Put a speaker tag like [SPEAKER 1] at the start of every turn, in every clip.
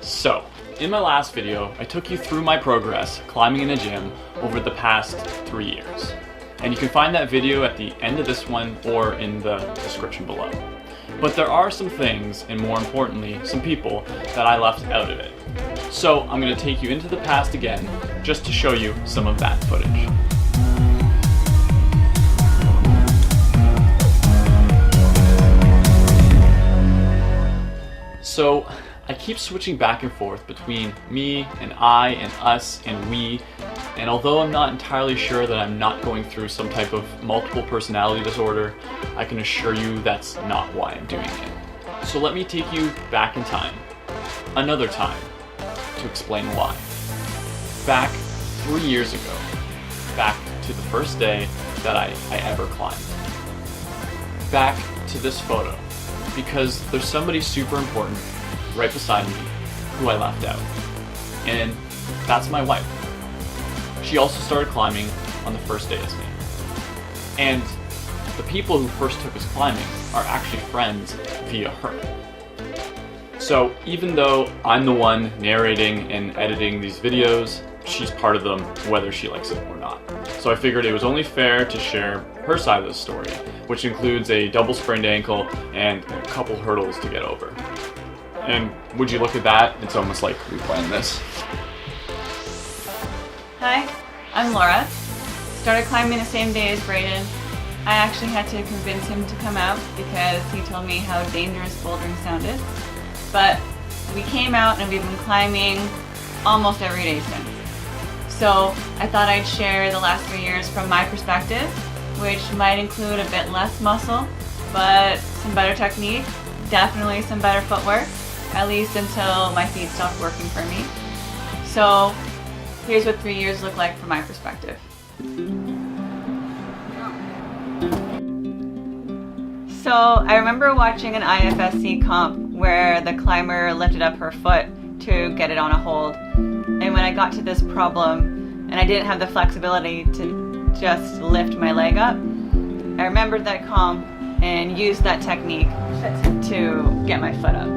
[SPEAKER 1] So, in my last video, I took you through my progress climbing in a gym over the past 3 years. And you can find that video at the end of this one or in the description below. But there are some things, and more importantly, some people that I left out of it. So I'm going to take you into the past again, just to show you some of that footage. So I keep switching back and forth between me and I and us and we, and although I'm not entirely sure that I'm not going through some type of multiple personality disorder, I can assure you that's not why I'm doing it. So let me take you back in time, another time, to explain why. Back 3 years ago, back to the first day that I ever climbed. Back to this photo, because there's somebody super important right beside me who I left out. And that's my wife. She also started climbing on the first day as me. And the people who first took us climbing are actually friends via her. So even though I'm the one narrating and editing these videos, she's part of them whether she likes it or not. So I figured it was only fair to share her side of the story, which includes a double sprained ankle and a couple hurdles to get over. And would you look at that? It's almost like we planned this.
[SPEAKER 2] Hi, I'm Laura. Started climbing the same day as Brayden. I actually had to convince him to come out because he told me how dangerous bouldering sounded. But we came out and we've been climbing almost every day since. So I thought I'd share the last 3 years from my perspective, which might include a bit less muscle, but some better technique, definitely some better footwork, at least until my feet stopped working for me. So here's what 3 years look like from my perspective. So I remember watching an IFSC comp where the climber lifted up her foot to get it on a hold. And when I got to this problem and I didn't have the flexibility to just lift my leg up, I remembered that comp and used that technique to get my foot up.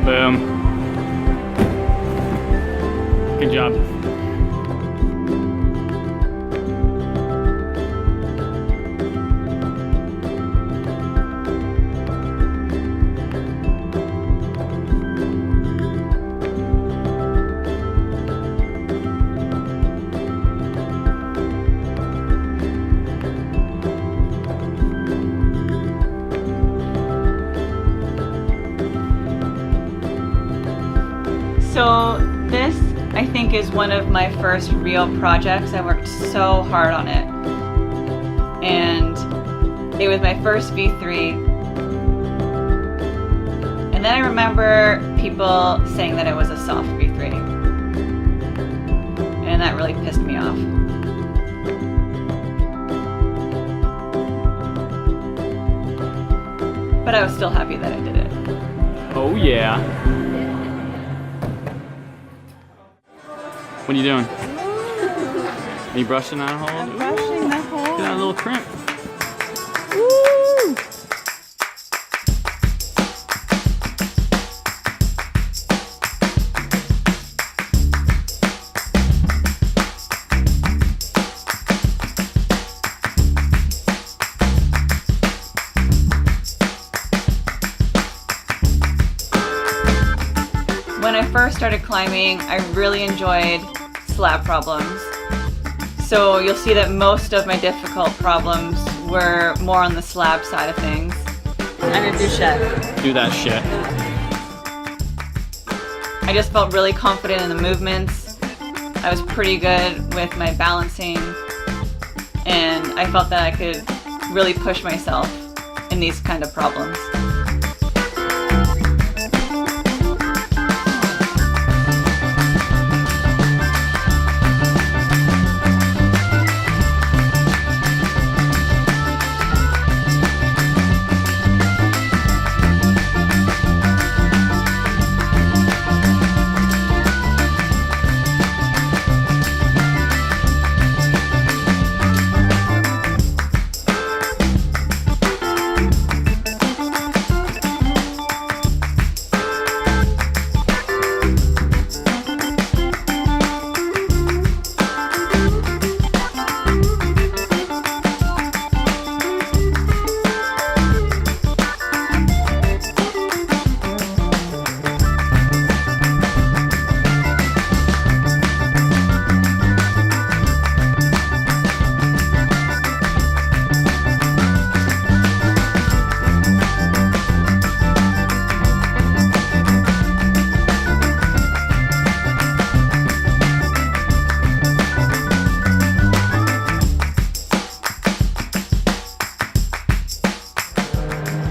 [SPEAKER 1] Boom. Good job.
[SPEAKER 2] So this, I think, is one of my first real projects. I worked so hard on it. And it was my first V3. And then I remember people saying that it was a soft V3. And that really pissed me off. But I was still happy that I did it.
[SPEAKER 1] Oh yeah. What are you doing? Are you brushing that hole?
[SPEAKER 2] I'm brushing that hole.
[SPEAKER 1] Look at that little crimp.
[SPEAKER 2] Woo! When I first started climbing, I really enjoyed slab problems. So you'll see that most of my difficult problems were more on the slab side of things. I'm gonna do shit.
[SPEAKER 1] Do that shit.
[SPEAKER 2] I just felt really confident in the movements. I was pretty good with my balancing, and I felt that I could really push myself in these kind of problems.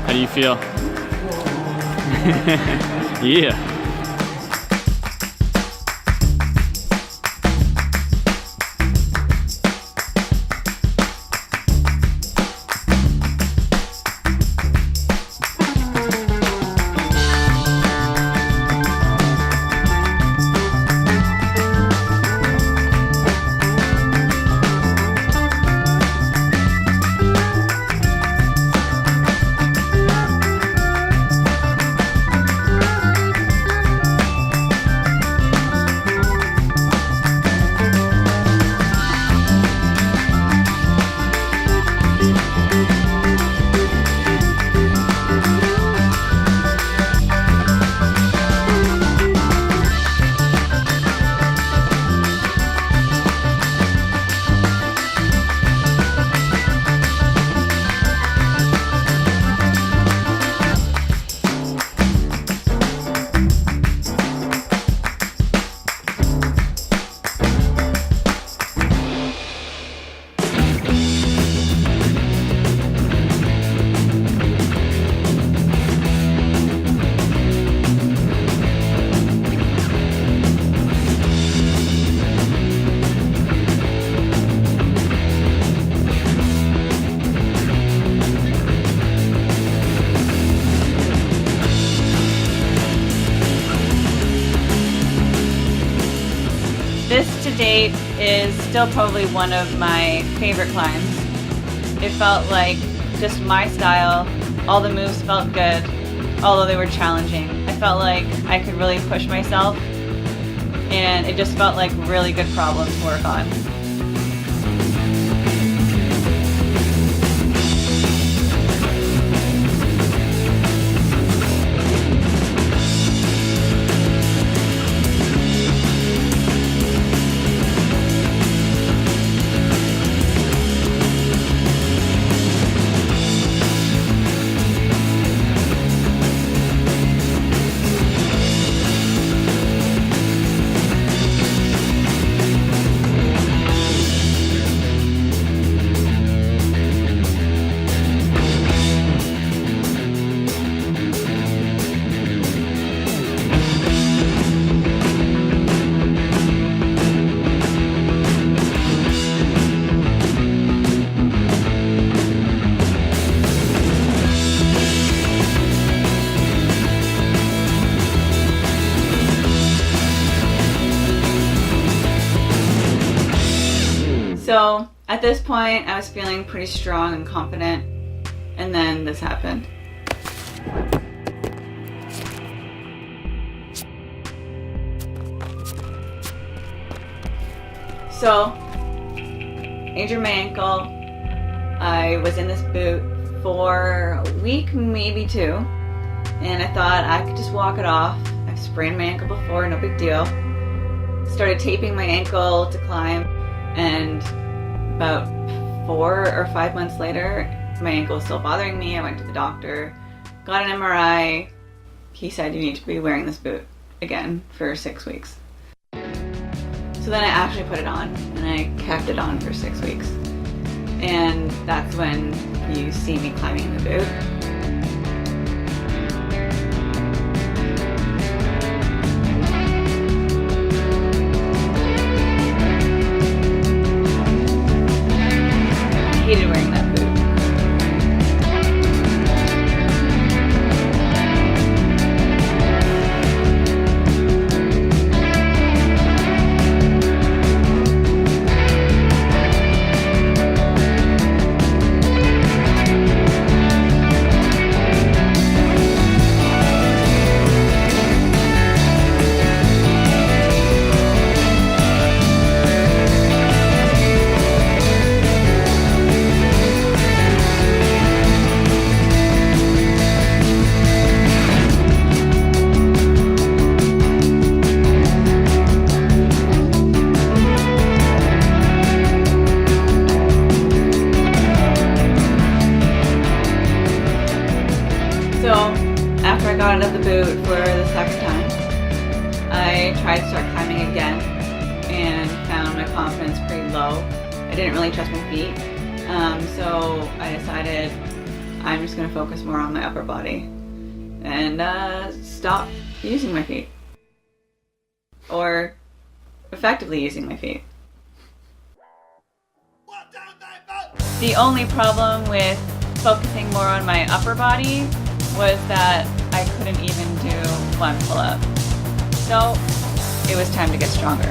[SPEAKER 1] How do you feel? Yeah.
[SPEAKER 2] This to date is still probably one of my favorite climbs. It felt like just my style. All the moves felt good, although they were challenging. I felt like I could really push myself, and it just felt like really good problem to work on. So at this point, I was feeling pretty strong and confident, and then this happened. So, injured my ankle. I was in this boot for a week, maybe two, and I thought I could just walk it off. I've sprained my ankle before, no big deal. Started taping my ankle to climb, and about 4 or 5 months later, my ankle was still bothering me. I went to the doctor, got an MRI. He said you need to be wearing this boot again for 6 weeks. So then I actually put it on, and I kept it on for 6 weeks. And that's when you see me climbing the boot. I hated wearing that boot. So after I got out of the boot for the second time, I tried to start climbing again and found my confidence pretty low. I didn't really trust my feet, so I decided I'm just going to focus more on my upper body and stop using my feet, or effectively using my feet. The only problem with focusing more on my upper body was that I couldn't even do one pull-up. So it was time to get stronger.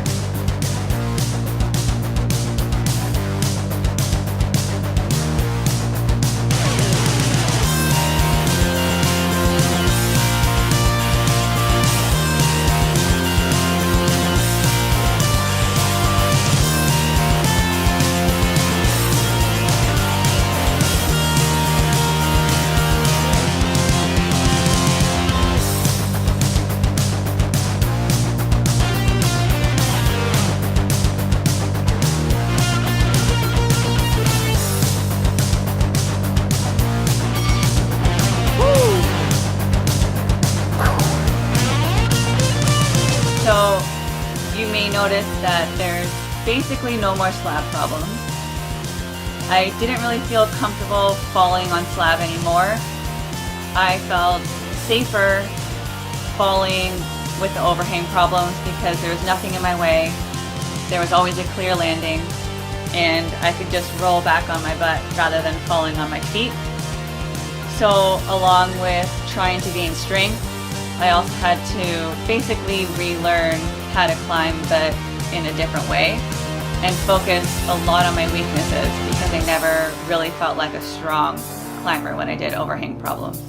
[SPEAKER 2] So you may notice that there's basically no more slab problems. I didn't really feel comfortable falling on slab anymore. I felt safer falling with the overhang problems because there was nothing in my way. There was always a clear landing, and I could just roll back on my butt rather than falling on my feet. So along with trying to gain strength, I also had to basically relearn how to climb, but in a different way, and focus a lot on my weaknesses because I never really felt like a strong climber when I did overhang problems.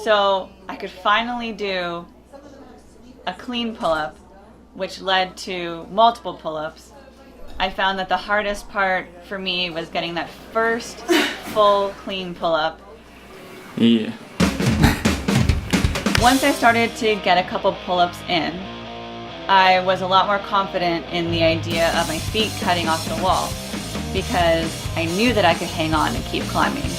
[SPEAKER 2] So I could finally do a clean pull-up, which led to multiple pull-ups. I found that the hardest part for me was getting that first full clean pull-up.
[SPEAKER 1] Yeah.
[SPEAKER 2] Once I started to get a couple pull-ups in, I was a lot more confident in the idea of my feet cutting off the wall because I knew that I could hang on and keep climbing.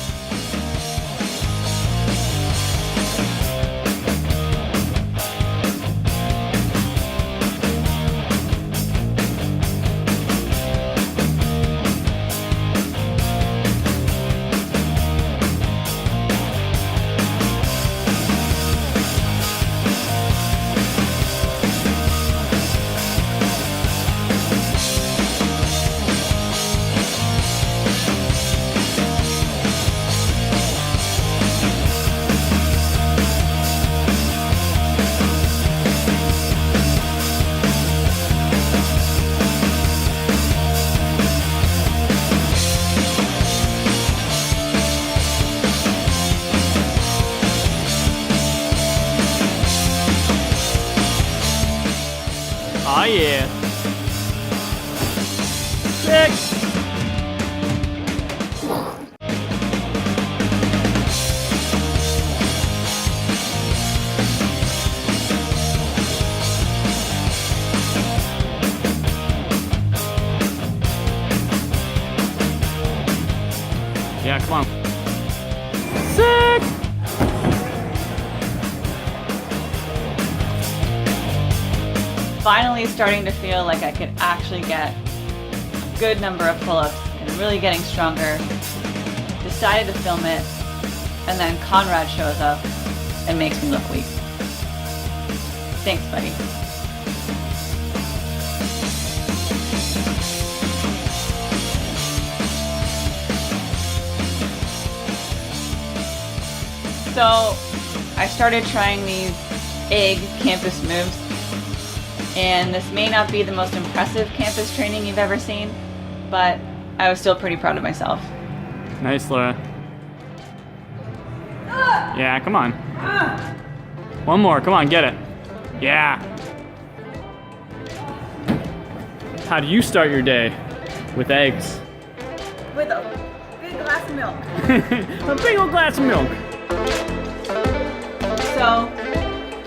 [SPEAKER 1] Oh yeah. 6. Yeah, come on. 6.
[SPEAKER 2] Finally starting to feel like I could actually get a good number of pull-ups and really getting stronger. Decided to film it, and then Conrad shows up and makes me look weak. Thanks, buddy. So I started trying these egg campus moves, and this may not be the most impressive campus training you've ever seen, but I was still pretty proud of myself.
[SPEAKER 1] Nice, Laura. Yeah, come on. One more, come on, get it. Yeah. How do you start your day? With eggs.
[SPEAKER 2] With a big glass of milk.
[SPEAKER 1] A big old glass of milk.
[SPEAKER 2] So,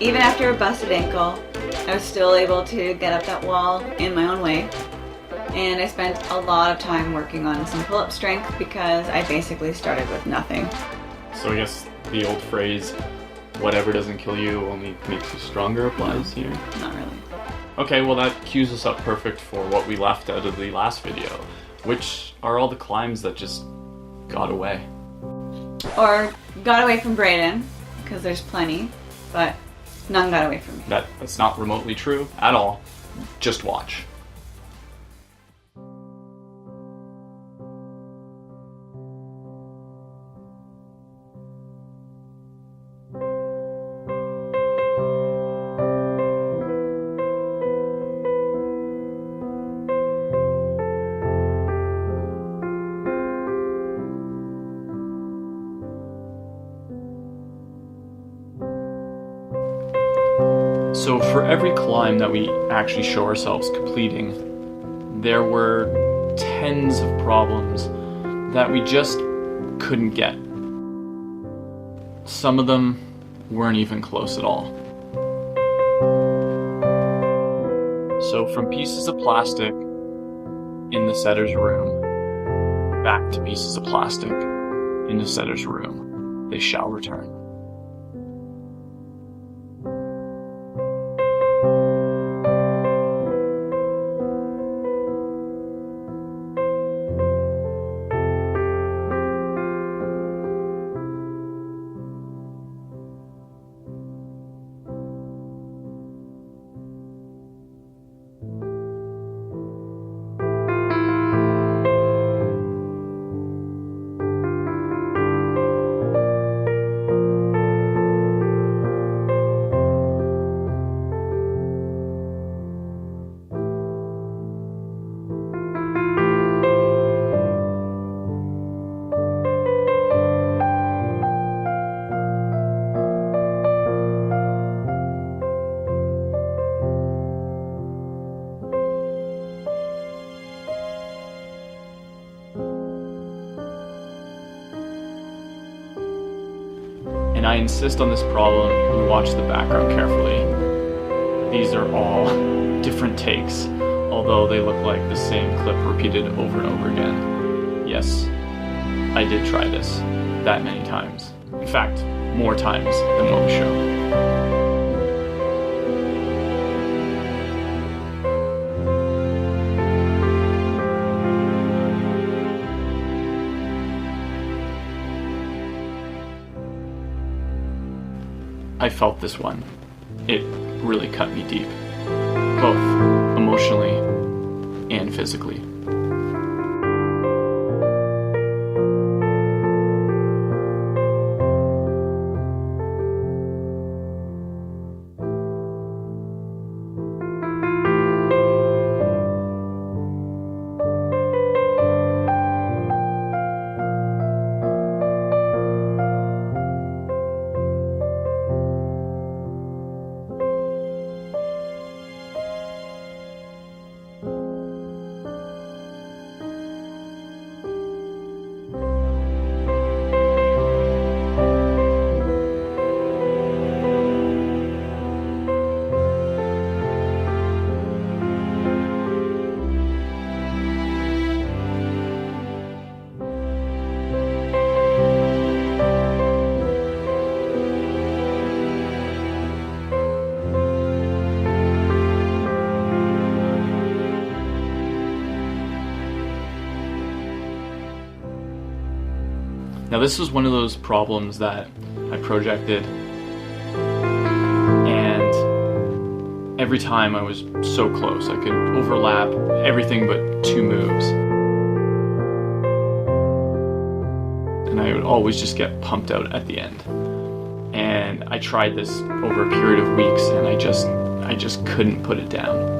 [SPEAKER 2] even after a busted ankle, I was still able to get up that wall in my own way. And I spent a lot of time working on some pull-up strength because I basically started with nothing.
[SPEAKER 1] So I guess the old phrase, whatever doesn't kill you only makes you stronger applies here?
[SPEAKER 2] Not really.
[SPEAKER 1] Okay, well that cues us up perfect for what we left out of the last video, which are all the climbs that just got away.
[SPEAKER 2] Or got away from Braden, because there's plenty, but none got away from me.
[SPEAKER 1] That's not remotely true at all. Just watch. So for every climb that we actually show ourselves completing, there were tens of problems that we just couldn't get. Some of them weren't even close at all. So from pieces of plastic in the setter's room, back to pieces of plastic in the setter's room, they shall return. And I insist on this problem, you watch the background carefully. These are all different takes, although they look like the same clip repeated over and over again. Yes, I did try this that many times. In fact, more times than what we show. I felt this one. It really cut me deep, both emotionally and physically. Now this was one of those problems that I projected, and every time I was so close. I could overlap everything but 2 moves. And I would always just get pumped out at the end. And I tried this over a period of weeks, and I just couldn't put it down.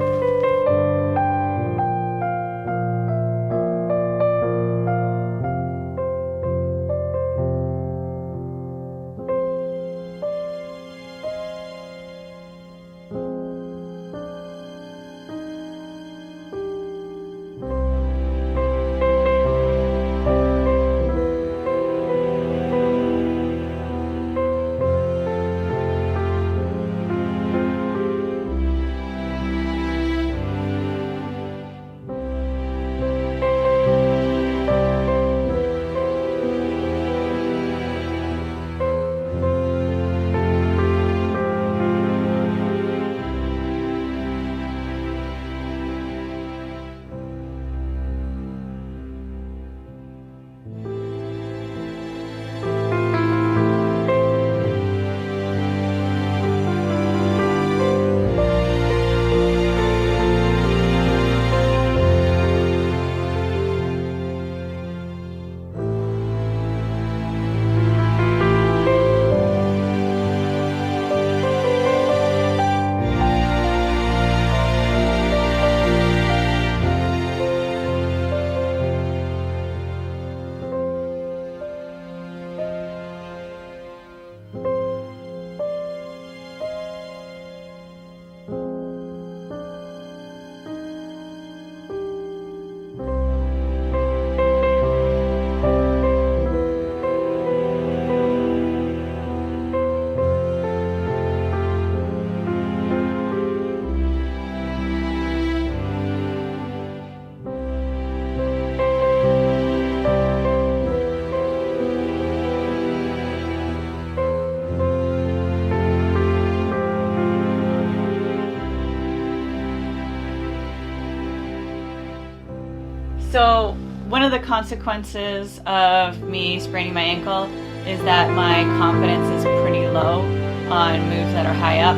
[SPEAKER 2] So one of the consequences of me spraining my ankle is that my confidence is pretty low on moves that are high up.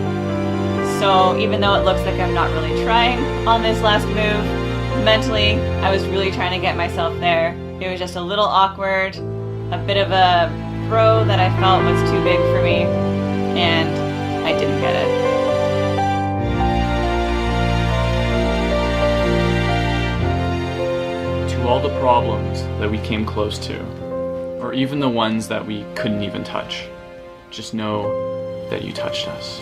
[SPEAKER 2] So even though it looks like I'm not really trying on this last move, mentally I was really trying to get myself there. It was just a little awkward, a bit of a throw that I felt was too big for me, and I didn't get it.
[SPEAKER 1] All the problems that we came close to, or even the ones that we couldn't even touch, just know that you touched us.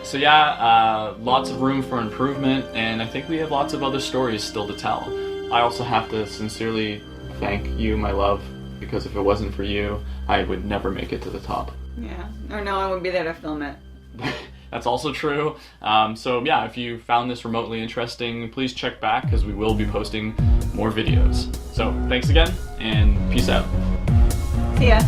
[SPEAKER 1] So yeah, lots of room for improvement, and I think we have lots of other stories still to tell. I also have to sincerely thank you, my love, because if it wasn't for you, I would never make it to the top.
[SPEAKER 2] Yeah, or no one would be there to film it.
[SPEAKER 1] That's also true. So yeah, if you found this remotely interesting, please check back because we will be posting more videos. So thanks again, and peace out.
[SPEAKER 2] See ya.